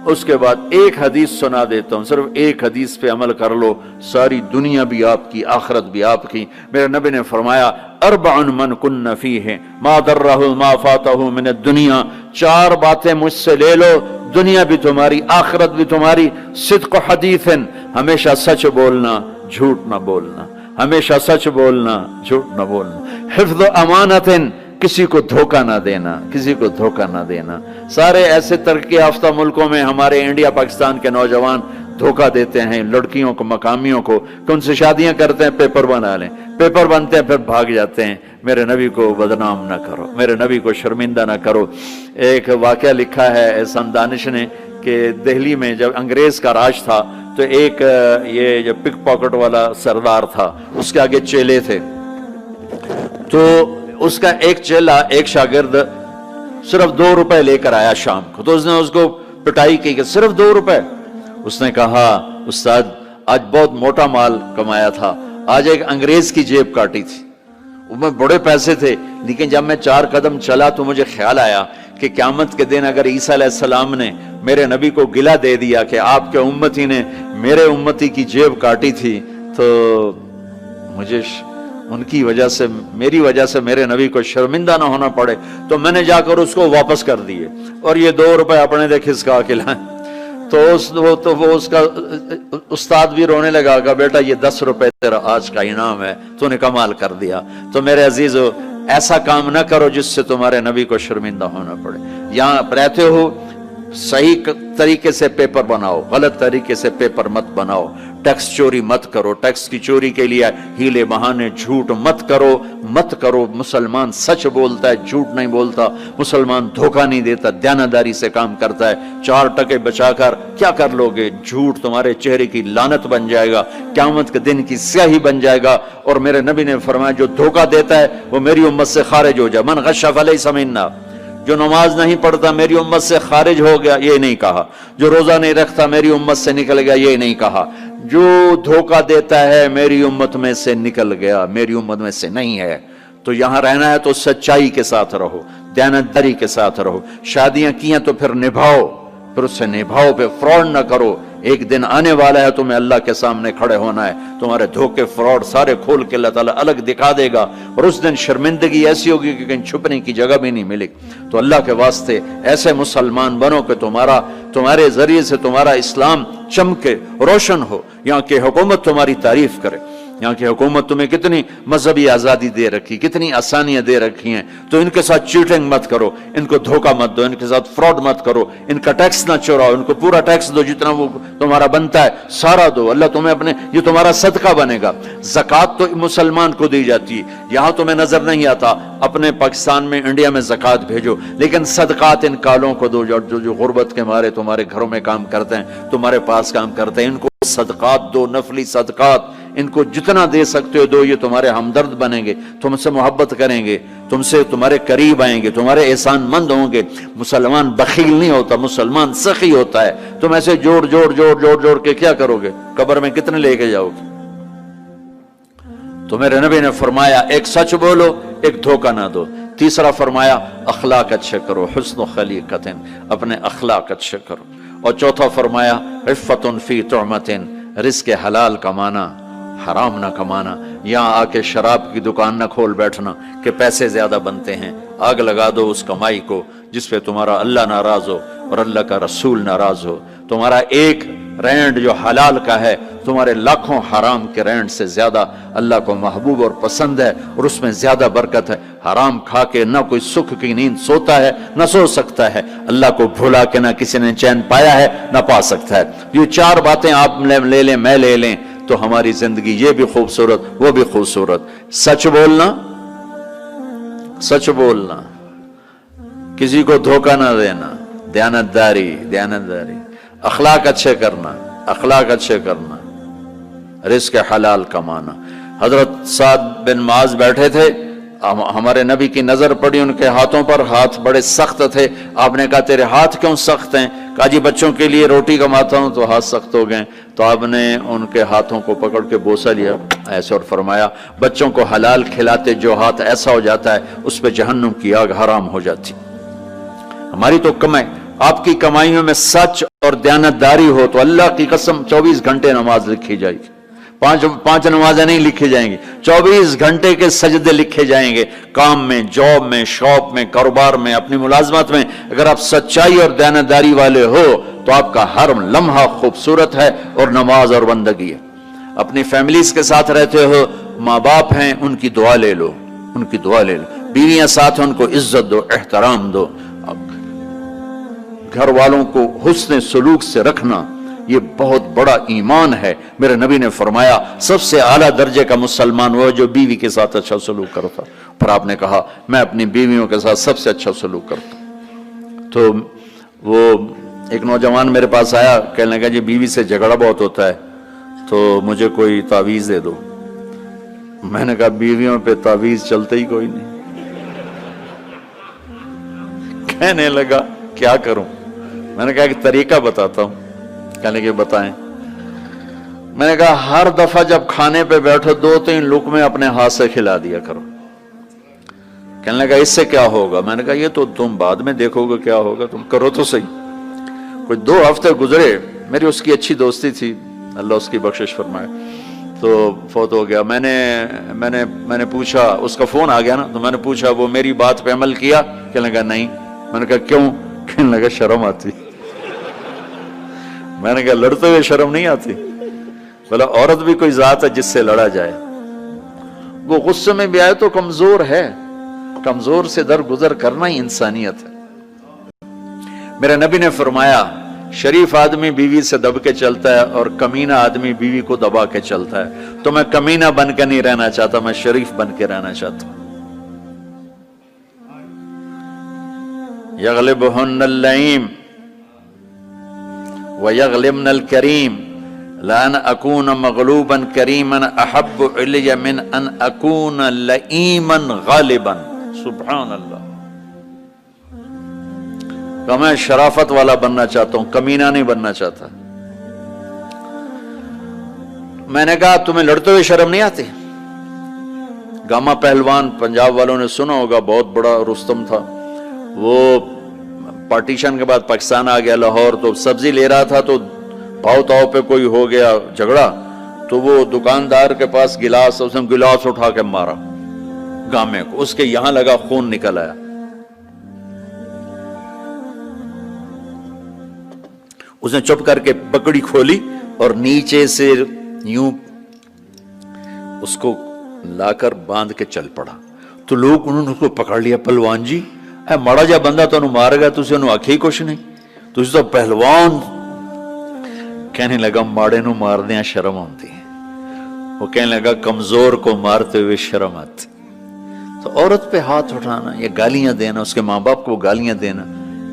اس کے بعد ایک حدیث سنا دیتا ہوں، صرف ایک حدیث پہ عمل کر لو، ساری دنیا بھی آپ کی، آخرت بھی آپ کی۔ میرے نبی نے فرمایا اربع من کن فیہ ما ضرہ ما فاتہ من الدنیا، چار باتیں مجھ سے لے لو، دنیا بھی تمہاری، آخرت بھی تمہاری۔ صدق حدیث، ہمیشہ سچ بولنا، جھوٹ نہ بولنا، ہمیشہ سچ بولنا، جھوٹ نہ بولنا۔ حفظ امانت، کسی کو دھوکہ نہ دینا، کسی کو دھوکہ نہ دینا۔ سارے ایسے ترقی یافتہ ملکوں میں ہمارے انڈیا پاکستان کے نوجوان دھوکہ دیتے ہیں لڑکیوں کو، مقامیوں کو، کہ ان سے شادیاں کرتے ہیں، پیپر بنا لیں، پیپر بنتے ہیں پھر بھاگ جاتے ہیں۔ میرے نبی کو بدنام نہ کرو، میرے نبی کو شرمندہ نہ کرو۔ ایک واقعہ لکھا ہے احسان دانش نے کہ دہلی میں جب انگریز کا راج تھا تو ایک یہ جو پک پاکٹ والا سردار تھا، اس کے آگے چیلے تھے، تو اس کا ایک چیلا، ایک شاگرد صرف 2 روپے لے کر آیا شام کو، تو اس نے اس کو پٹائی کی کہ صرف 2 روپے۔ اس نے کہا استاد آج بہت موٹا مال کمایا تھا، آج ایک انگریز کی جیب کاٹی تھی، وہ میں بڑے پیسے تھے، لیکن جب میں 4 قدم چلا تو مجھے خیال آیا کہ قیامت کے دن اگر عیسیٰ علیہ السلام نے میرے نبی کو گلہ دے دیا کہ آپ کے امتی نے میرے امتی کی جیب کاٹی تھی، تو مجھے ان کی وجہ سے، میری وجہ سے میرے نبی کو شرمندہ نہ ہونا پڑے، تو میں نے جا کر اس کو واپس کر دیے اور یہ 2 روپے اپنے دے کھسکا کے لائیں۔ تو وہ اس کا استاد بھی رونے لگا کہ بیٹا یہ 10 روپے تیرا آج کا انعام ہے، تو نے کمال کر دیا۔ تو میرے عزیزو، ایسا کام نہ کرو جس سے تمہارے نبی کو شرمندہ ہونا پڑے۔ یہاں رہتے ہو صحیح طریقے سے پیپر بناؤ، غلط طریقے سے پیپر مت بناؤ، ٹیکس چوری مت کرو، ٹیکس کی چوری کے لیے ہیلے بہانے جھوٹ مت کرو۔ مسلمان سچ بولتا ہے، جھوٹ نہیں بولتا، مسلمان دھوکہ نہیں دیتا، دیانتداری سے کام کرتا ہے۔ 4 ٹکے بچا کر کیا کر لو گے؟ جھوٹ تمہارے چہرے کی لعنت بن جائے گا، قیامت کے دن کی سیاہی بن جائے گا۔ اور میرے نبی نے فرمایا جو دھوکہ دیتا ہے وہ میری امت سے خارج ہو جائے۔ من غش فلیس منا، جو نماز نہیں پڑھتا میری امت سے خارج ہو گیا، یہ نہیں کہا۔ جو روزہ نہیں رکھتا میری امت سے نکل گیا، یہ نہیں کہا۔ جو دھوکہ دیتا ہے میری امت میں سے نکل گیا، میری امت میں سے نہیں ہے۔ تو یہاں رہنا ہے تو سچائی کے ساتھ رہو، دیانتداری کے ساتھ رہو۔ شادیاں کی ہیں تو پھر نبھاؤ، پھر اس سے نبھاؤ، پہ فراڈ نہ کرو۔ ایک دن آنے والا ہے تمہیں اللہ کے سامنے کھڑے ہونا ہے، تمہارے دھوکے فراڈ سارے کھول کے اللہ تعالیٰ الگ دکھا دے گا، اور اس دن شرمندگی ایسی ہوگی کہ کہیں چھپنے کی جگہ بھی نہیں ملے۔ تو اللہ کے واسطے ایسے مسلمان بنو کہ تمہارے ذریعے سے تمہارا اسلام چمکے، روشن ہو، یہاں کی حکومت تمہاری تعریف کرے۔ یہاں کی حکومت تمہیں کتنی مذہبی آزادی دے رکھی، کتنی آسانیاں دے رکھی ہیں، تو ان کے ساتھ چیٹنگ مت کرو، ان کو دھوکہ مت دو، ان کے ساتھ فراڈ مت کرو، ان کا ٹیکس نہ چوراؤ، ان کو پورا ٹیکس دو، جتنا وہ تمہارا بنتا ہے سارا دو۔ اللہ تمہیں یہ تمہارا صدقہ بنے گا۔ زکوٰۃ تو مسلمان کو دی جاتی ہے، یہاں تمہیں نظر نہیں آتا، اپنے پاکستان میں، انڈیا میں زکوٰۃ بھیجو، لیکن صدقات ان کالوں کو دو جو غربت کے مارے تمہارے گھروں میں کام کرتے ہیں، تمہارے پاس کام کرتے ہیں، ان کو صدقات دو، نفلی صدقات، ان کو جتنا دے سکتے ہو دو۔ یہ تمہارے ہمدرد بنیں گے، تم سے محبت کریں گے، تم سے تمہارے قریب آئیں گے، تمہارے احسان مند ہوں گے۔ مسلمان بخیل نہیں ہوتا، مسلمان سخی ہوتا ہے۔ تم ایسے جوڑ کے کیا کرو گے؟ قبر میں کتنے لے کے جاؤ گے؟ تو میرے نبی نے فرمایا ایک سچ بولو، ایک دھوکہ نہ دو۔ تیسرا فرمایا اخلاق اچھے کرو، حسن خلیقت، اپنے اخلاق اچھے کرو۔ اور چوتھا فرمایا عفت فی طعمت، رزق حلال کمانا، حرام نہ کمانا۔ یہاں آ کے شراب کی دکان نہ کھول بیٹھنا کہ پیسے زیادہ بنتے ہیں، آگ لگا دو اس کمائی کو جس پہ تمہارا اللہ ناراض ہو اور اللہ کا رسول ناراض ہو۔ تمہارا ایک رینڈ جو حلال کا ہے تمہارے لاکھوں حرام کے رینڈ سے زیادہ اللہ کو محبوب اور پسند ہے، اور اس میں زیادہ برکت ہے۔ حرام کھا کے نہ کوئی سکھ کی نیند سوتا ہے، نہ سو سکتا ہے۔ اللہ کو بھولا کے نہ کسی نے چین پایا ہے، نہ پا سکتا ہے۔ یہ 4 باتیں آپ لے لیں، میں لے لیں، تو ہماری زندگی یہ بھی خوبصورت، وہ بھی خوبصورت۔ سچ بولنا، سچ بولنا، کسی کو دھوکہ نہ دینا، دیانتداری، اخلاق اچھے کرنا، اخلاق اچھے کرنا، رزق حلال کمانا۔ حضرت سعد بن معاذ بیٹھے تھے، ہمارے نبی کی نظر پڑی ان کے ہاتھوں پر، ہاتھ بڑے سخت تھے۔ آپ نے کہا تیرے ہاتھ کیوں سخت ہیں؟ کہا جی بچوں کے لیے روٹی کماتا ہوں تو ہاتھ سخت ہو گئے، تو آپ نے ان کے ہاتھوں کو پکڑ کے بوسہ لیا ایسے اور فرمایا بچوں کو حلال کھلاتے جو ہاتھ ایسا ہو جاتا ہے اس پہ جہنم کی آگ حرام ہو جاتی۔ ہماری تو کمائی، آپ کی کمائیوں میں سچ اور دیانتداری ہو تو اللہ کی قسم 24 گھنٹے نماز لکھی جائے گی، پانچ نمازیں نہیں لکھی جائیں گی، 24 گھنٹے کے سجدے لکھے جائیں گے۔ کام میں، جاب میں، شاپ میں، کاروبار میں، اپنی ملازمت میں اگر آپ سچائی اور دیانتداری والے ہو تو آپ کا ہر لمحہ خوبصورت ہے اور نماز اور بندگی ہے۔ اپنی فیملیز کے ساتھ رہتے ہو، ماں باپ ہیں ان کی دعا لے لو، ان کی دعا لے لو، بیویاں ساتھ ہیں ان کو عزت دو، احترام دو، گھر والوں کو حسن سلوک سے رکھنا یہ بہت بڑا ایمان ہے۔ میرے نبی نے فرمایا سب سے اعلیٰ درجے کا مسلمان وہ جو بیوی کے ساتھ اچھا سلوک کرتا، پھر آپ نے کہا میں اپنی بیویوں کے ساتھ سب سے اچھا سلوک کرتا ہوں۔ تو وہ ایک نوجوان میرے پاس آیا، کہنے لگا جی بیوی سے جھگڑا بہت ہوتا ہے تو مجھے کوئی تعویذ دے دو۔ میں نے کہا بیویوں پہ تعویذ چلتے ہی کوئی نہیں۔ کہنے لگا کیا کروں؟ میں نے کہا ایک طریقہ بتاتا ہوں۔ کہنے کے بتائیں۔ میں نے کہا ہر دفعہ جب کھانے پہ بیٹھو 2-3 لقمے اپنے ہاتھ سے کھلا دیا کرو۔ کہنے لگا اس سے کیا ہوگا؟ میں نے کہا یہ تو تم بعد میں دیکھو گے کیا ہوگا، تم کرو تو صحیح۔ کوئی 2 ہفتے گزرے، میری اس کی اچھی دوستی تھی، اللہ اس کی بخشش فرمائے، تو فوت ہو گیا۔ میں نے پوچھا، اس کا فون آ گیا نا، تو میں نے پوچھا وہ میری بات پہ عمل کیا؟ کہنے لگا نہیں۔ میں نے کہا کیوں؟ کہنے لگا شرم آتی۔ میں نے کہا لڑتے ہوئے شرم نہیں آتی؟ بولا عورت بھی کوئی ذات ہے جس سے لڑا جائے، وہ غصے میں بھی آئے تو کمزور ہے، کمزور سے درگزر کرنا ہی انسانیت ہے۔ میرے نبی نے فرمایا شریف آدمی بیوی سے دب کے چلتا ہے اور کمینہ آدمی بیوی کو دبا کے چلتا ہے، تو میں کمینہ بن کے نہیں رہنا چاہتا، میں شریف بن کے رہنا چاہتا ہوں۔ یغلبہن اللئیم وَيَغْلِمْنَ الْكَرِيمِ لَأَنْ أَكُونَ مَغْلُوبًا كَرِيمًا أَحَبُّ إِلَيَّ مِنْ أَنْ أَكُونَ لَئِيمًا غَالِبًا۔ سبحان اللہ۔ کہ میں شرافت والا بننا چاہتا ہوں، کمینہ نہیں بننا چاہتا۔ میں نے کہا تمہیں لڑتے ہوئے شرم نہیں آتی؟ گاما پہلوان پنجاب والوں نے سنا ہوگا، بہت بڑا رستم تھا، وہ پارٹیشن کے بعد پاکستان آ گیا لاہور، تو سبزی لے رہا تھا تو پاؤ تاؤ پہ کوئی ہو گیا جھگڑا، تو وہ دکاندار کے پاس گلاس، اس نے گلاس اٹھا کے مارا گامے کو، اس کے یہاں لگا، خون نکل آیا۔ اس نے چپ کر کے پکڑی کھولی اور نیچے سے یوں اس کو لا کر باندھ کے چل پڑا، تو لوگ انہوں نے اس کو پکڑ لیا، پہلوان جی اے ماڑا جا بندہ تو مار گیا، تسی انہوں آکھی کچھ نہیں، تسی تو پہلوان۔ کہنے لگا ماڑے نو مار دیا شرم ہوتی ہے، وہ کہنے لگا کمزور کو مارتے ہوئے شرم آتی۔ تو عورت پہ ہاتھ اٹھانا یا گالیاں دینا، اس کے ماں باپ کو گالیاں دینا،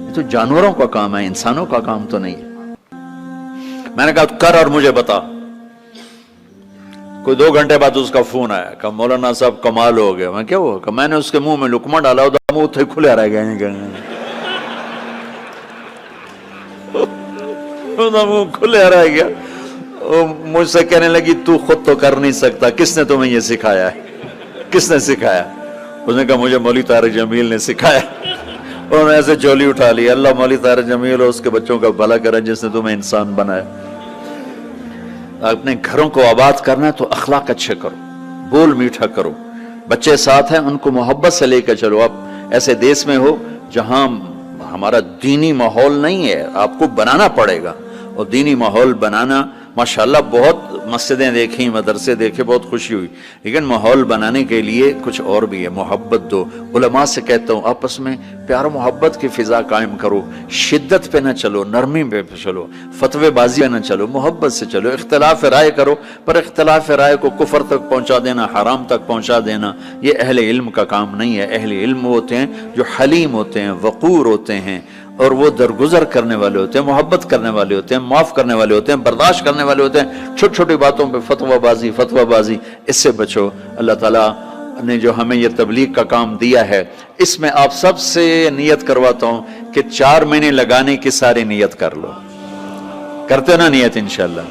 یہ تو جانوروں کا کام ہے، انسانوں کا کام تو نہیں ہے۔ میں نے کہا کر اور مجھے بتا۔ کوئی 2 گھنٹے بعد اس کا فون آیا کہ مولانا صاحب کمال ہو گیا۔ میں کیا ہوا؟ کہ میں نے اس کے منہ میں لقمہ ڈالا، منہ تھے کھلے رہ گئے، منہ کھلے رہ گیا۔ مجھ سے کہنے لگی تو خود تو کر نہیں سکتا، کس نے تمہیں یہ سکھایا ہے؟ کس نے سکھایا؟ اس نے کہا مجھے مولوی طارق جمیل نے سکھایا۔ انہوں نے ایسے چولی اٹھا لی، اللہ مولوی طارق جمیل اور اس کے بچوں کا بھلا کرے جس نے تمہیں انسان بنایا۔ اپنے گھروں کو آباد کرنا ہے تو اخلاق اچھے کرو، بول میٹھا کرو، بچے ساتھ ہیں ان کو محبت سے لے کر چلو۔ آپ ایسے دیس میں ہو جہاں ہمارا دینی ماحول نہیں ہے، آپ کو بنانا پڑے گا، اور دینی ماحول بنانا ماشاءاللہ بہت مسجدیں دیکھیں، مدرسے دیکھے، بہت خوشی ہوئی، لیکن ماحول بنانے کے لیے کچھ اور بھی ہے، محبت دو۔ علماء سے کہتا ہوں آپس میں پیار و محبت کی فضا قائم کرو، شدت پہ نہ چلو، نرمی پہ چلو، فتوے بازی پہ نہ چلو، محبت سے چلو، اختلاف رائے کرو، پر اختلاف رائے کو کفر تک پہنچا دینا، حرام تک پہنچا دینا یہ اہل علم کا کام نہیں ہے۔ اہل علم ہوتے ہیں جو حلیم ہوتے ہیں، وقور ہوتے ہیں، اور وہ درگزر کرنے والے ہوتے ہیں، محبت کرنے والے ہوتے ہیں، معاف کرنے والے ہوتے ہیں، برداشت کرنے والے ہوتے ہیں۔ چھوٹی چھوٹی باتوں پہ فتویٰ بازی اس سے بچو۔ اللہ تعالیٰ نے جو ہمیں یہ تبلیغ کا کام دیا ہے، اس میں آپ سب سے نیت کرواتا ہوں کہ 4 مہینے لگانے کی ساری نیت کر لو، کرتے نا نیت انشاءاللہ.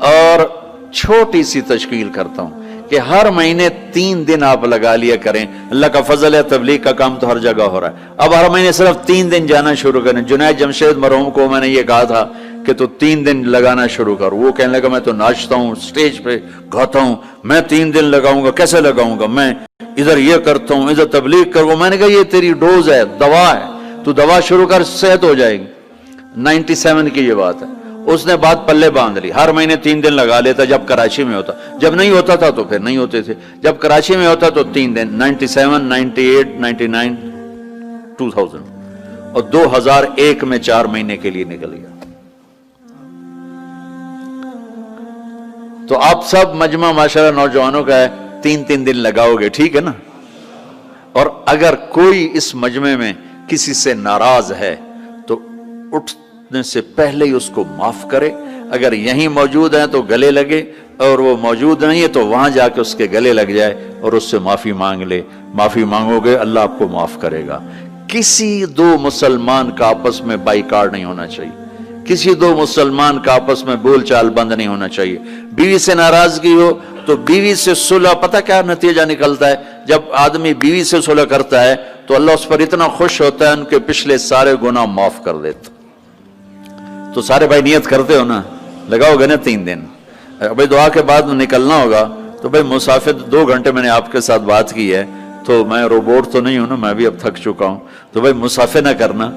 اور چھوٹی سی تشکیل کرتا ہوں کہ ہر مہینے 3 دن آپ لگا لیا کریں. اللہ کا فضل ہے، تبلیغ کا کام تو ہر جگہ ہو رہا ہے. اب ہر مہینے صرف 3 دن جانا شروع کریں. جنید جمشید مرحوم کو میں نے یہ کہا تھا کہ تو 3 دن لگانا شروع کر. وہ کہنے لگا میں تو ناچتا ہوں، سٹیج پہ گاتا ہوں، میں 3 دن لگاؤں گا، کیسے لگاؤں گا؟ میں ادھر یہ کرتا ہوں، ادھر تبلیغ کروں. میں نے کہا یہ تیری ڈوز ہے، دوا ہے، تو دوا شروع کر، صحت ہو جائے گی. 97 کی یہ بات ہے. اس نے بات پلے باندھ لی. ہر مہینے 3 دن لگا لیتا جب کراچی میں ہوتا. جب نہیں ہوتا تھا تو پھر نہیں ہوتے تھے. جب کراچی میں ہوتا تو 3 دن. 97 98 99 2000 اور 2001 میں 4 مہینے کے لیے نکل گیا. تو آپ سب مجمع ماشاءاللہ نوجوانوں کا ہے، 3 دن لگاؤ گے، ٹھیک ہے نا؟ اور اگر کوئی اس مجمع میں کسی سے ناراض ہے تو اٹھنے سے پہلے ہی اس کو معاف کرے. اگر یہیں موجود ہیں تو گلے لگے، اور وہ موجود نہیں ہے تو وہاں جا کے اس کے گلے لگ جائے اور اس سے معافی مانگ لے. معافی مانگو گے اللہ آپ کو معاف کرے گا. کسی 2 مسلمان کا آپس میں بائیکاٹ نہیں ہونا چاہیے. کسی 2 مسلمان کا آپس میں بول چال بند نہیں ہونا چاہیے. بیوی سے ناراضگی ہو تو بیوی سے صلح. پتہ کیا نتیجہ نکلتا ہے؟ جب آدمی بیوی سے صلح کرتا ہے تو اللہ اس پر اتنا خوش ہوتا ہے ان کے پچھلے سارے گناہ معاف کر دیتا. تو سارے بھائی نیت کرتے ہو نا؟ لگاؤ گے نا 3 دن. بھائی دعا کے بعد نکلنا ہوگا تو بھائی مسافر 2 گھنٹے میں نے آپ کے ساتھ بات کی ہے تو میں روبوٹ تو نہیں ہوں نا، میں بھی اب تھک چکا ہوں. تو بھائی مسافر نہ کرنا.